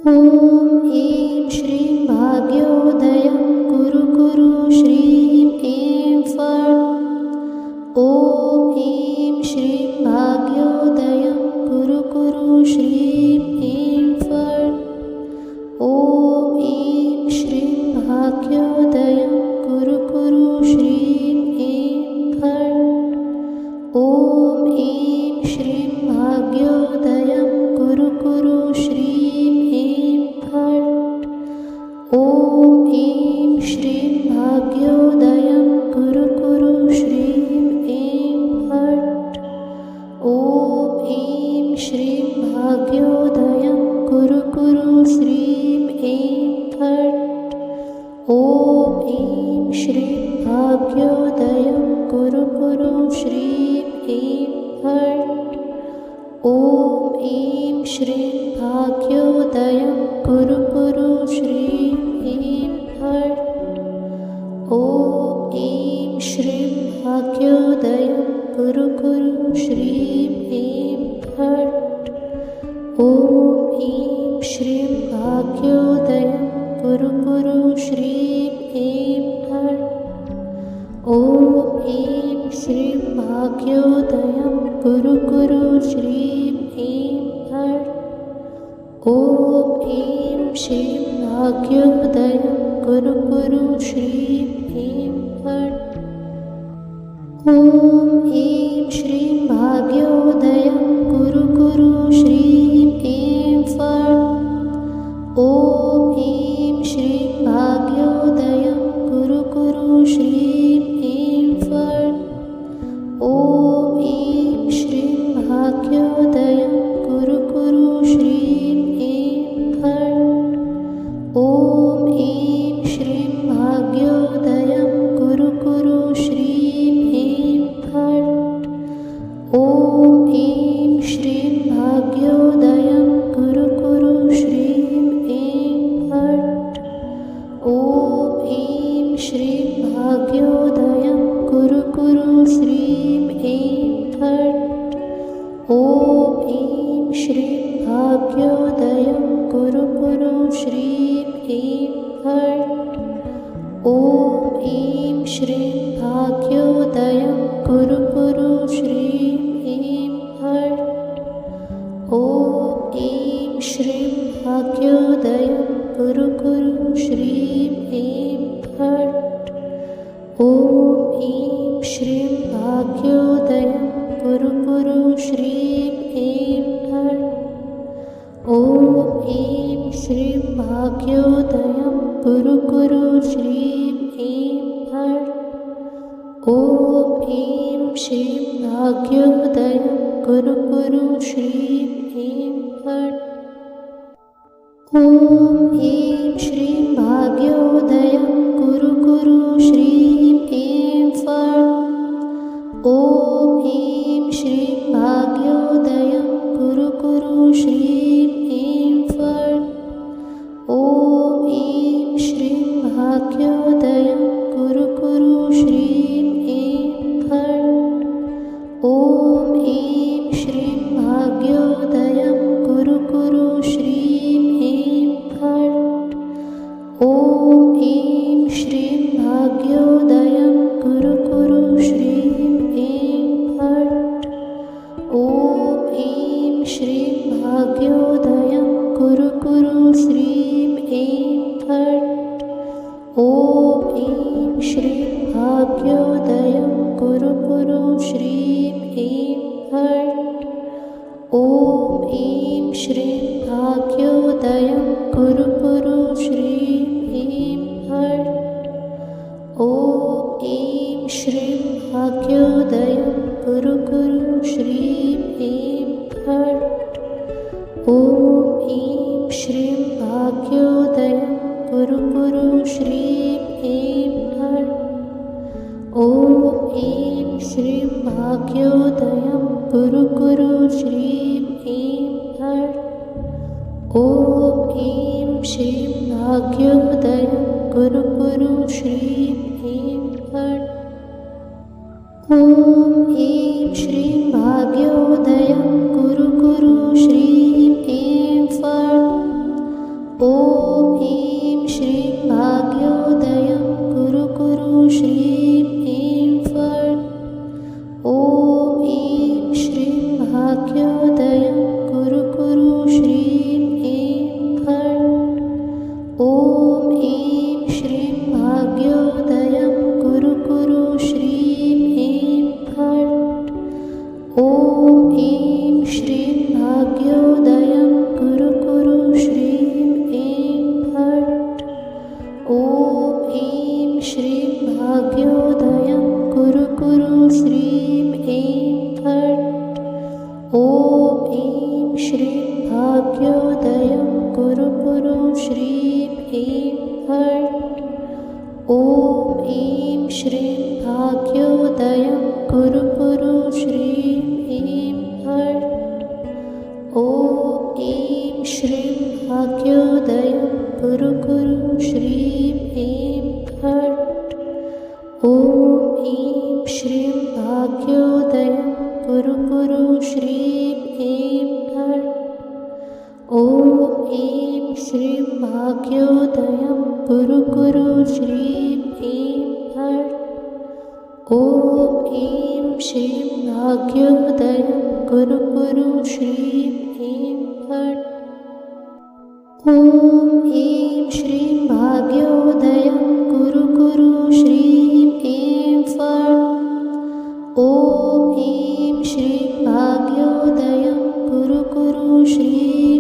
ॐ ऐं श्रीं भाग्योदयं कुरु कुरु श्रीं ऐं फट्। ॐ ऐं श्रीं भाग्योदयं कुरु कुरु श्रीं ऐं फट्। ॐ ऐं श्रीं भाग्योदयं कुरु कुरु श्रीं ऐं फट्। ॐ ऐं श्रीं भाग्योदयं कुरु कुरु श्रीं ऐं फट्। ॐ ऐं श्रीं भाग्योदयं कुरु कुरु श्रीं ऐं फट्। ॐ ऐं श्रीं भाग्योदयं कुरु कुरु श्रीं ऐं फट्। ॐ ऐं श्रीं भाग्योदयं कुरु कुरु श्रीं ऐं फट्। ॐ ऐं श्रीं भाग्योदयं कुरु कुरु श्रीं ऐं फट्। ॐ ऐं श्रीं भाग्योदयं कुरु कुरु श्रीं ऐं फट्। ॐ ऐं श्रीं भाग्योदयं कुरु कुरु श्रीं ऐं फट्। ॐ ऐं श्रीं भाग्योदयं कुरु कुरु श्रीं ऐं फट्। ॐ ऐं श्रीं भाग्योदयं कुरु कुरु श्रीं ऐं फट्। ॐ ऐं श्रीं भाग्योदयं कुरु कुरु श्रीं ऐं फट्। ॐ ऐं श्रीं भाग्योदयं कुरु कुरु श्रीं ऐं फट्। ॐ ऐं श्रीं भाग्योदयं कुरु कुरु श्रीं ऐं फट्। ॐ ऐं श्रीं भाग्योदयं कुरु कुरु श्रीं ऐं फट्। ॐ ऐं श्रीं भाग्योदयं कुरु कुरु श्रीं ऐं फट्। ॐ ऐं श्रीं भाग्योदयं कुरु कुरु श्रीं ऐं फट्। ॐ ऐं श्रीं भाग्योदयं कुरु कुरु श्रीं ऐं फट्। ॐ ऐं श्रीं भाग्योदयं कुरु कुरु श्रीं ऐं फट्। ॐ ऐं श्रीं भाग्योदयं कुरु कुरु श्रीं ऐं फट्। ॐ ऐं श्रीं भाग्योदयं कुरु कुरु श्रीं ऐं फट्। ॐ ऐं श्रीं भाग्योदयं कुरु कुरु श्रीं ऐं फट्। ॐ ऐं श्रीं भाग्योदयं कुरु कुरु श्रीं ऐं फट्। ॐ ऐं श्रीं भाग्योदयं कुरु कुरु श्रीं ऐं फट्। ॐ ऐं श्रीं भाग्योदयं कुरु कुरु श्रीं ऐं फट्। ॐ ऐं श्रीं भाग्योदयं कुरु कुरु श्रीं ऐं फट्। ॐ ऐं श्रीं भाग्योदयं कुरु कुरु श्रीं ऐं फट्। ॐ ऐं श्रीं भाग्योदयं कुरु कुरु श्रीं ऐं फट्। ॐ ऐं श्रीं भाग्योदयं कुरु कुरु श्रीं ऐं फट्। ॐ ऐं श्रीं भाग्योदयं कुरु कुरु श्रीं ऐं फट्। ॐ ऐं श्रीं भाग्योदयं कुरु कुरु श्रीं ऐं फट्। ॐ ऐं श्रीं भाग्योदयं कुरु कुरु श्रीं ऐं फट्। ॐ ऐं श्रीं भाग्योदयं कुरु कुरु श्रीं ऐं फट्। ॐ ऐं श्रीं भाग्योदयं कुरु कुरु श्रीं ऐं फट्। ॐ ऐं श्रीं भाग्योदयं कुरु कुरु श्रीं ऐं फट्। ॐ ऐं श्रीं भाग्योदयं कुरु कुरु श्रीं ऐं फट्। ऐं फट्। ॐ ऐं श्रीं भाग्योदयं कुरु कुरु श्रीं ऐं फट्। ॐ ऐं श्रीं भाग्योदयं कुरु कुरु श्रीं ऐं फट्। ॐ ऐं श्रीं भाग्योदयं कुरु कुरु श्रीं ऐं फट्। ॐ ऐं श्रीं भाग्योदयं कुरु कुरु श्रीं ऐं फट्। ॐ ऐं श्रीं भाग्योदयं कुरु कुरु श्रीं ऐं फट्। ॐ ऐं श्रीं भाग्योदयं कुरु कुरु श्रीं ऐं फट्। ॐ ऐं श्रीं भाग्योदयं कुरु कुरु श्रीं